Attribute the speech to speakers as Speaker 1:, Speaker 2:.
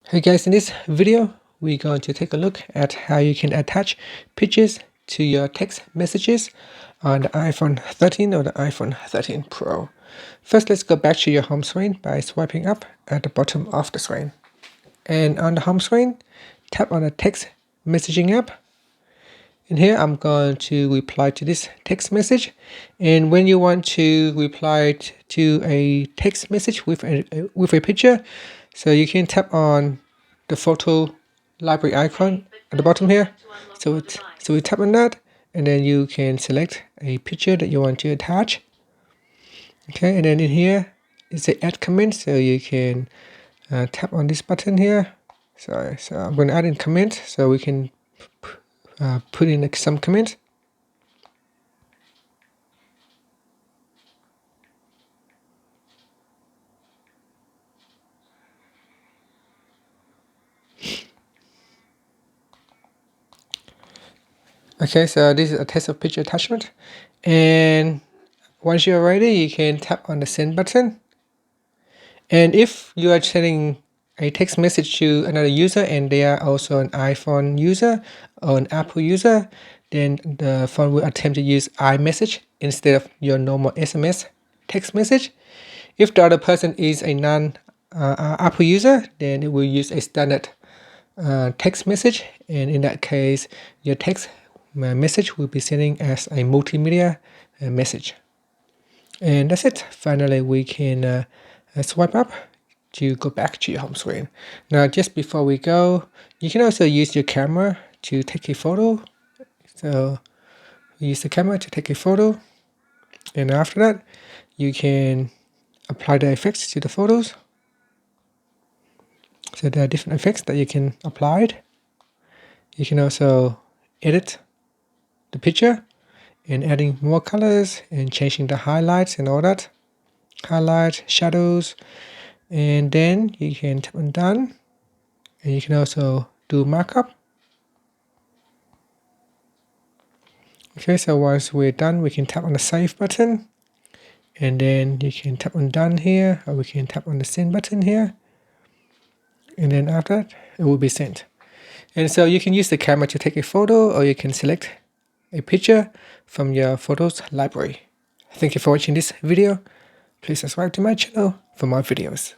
Speaker 1: Hey guys, in this video, we're going to take a look at how you can attach pictures to your text messages on the iPhone 13 or the iPhone 13 Pro. First, let's go back to your home screen by swiping up at the bottom of the screen. And on the home screen, tap on the text messaging app. And here I'm going to reply to this text message. And when you want to reply to a text message with a picture, so you can tap on the photo library icon at the bottom here. So we tap on that, and then you can select a picture that you want to attach. Okay, and then in here is the add comment, so you can tap on this button here. So I'm going to add in comment, so we can put in some comment. Okay, so this is a test of picture attachment, and once you're ready, you can tap on the send button. And if you are sending a text message to another user and they are also an iPhone user or an Apple user, then the phone will attempt to use iMessage instead of your normal SMS text message. If the other person is a non-Apple user, then it will use a standard text message, and in that case, your text message will be sending as a multimedia message. And that's it. Finally, we can swipe up to go back to your home screen. Now, just before we go, you can also use your camera to take a photo. So use the camera to take a photo, and after that, you can apply the effects to the photos. So there are different effects that you can apply. You can also edit the picture and adding more colors and changing the highlights and all that. Highlights, shadows, and then you can tap on done, and you can also do markup. Okay, so once we're done, we can tap on the save button, and then you can tap on done here, or we can tap on the send button here, and then after that, it will be sent. And so you can use the camera to take a photo, or you can select a picture from your photos library. Thank you for watching this video. Please subscribe to my channel for more videos.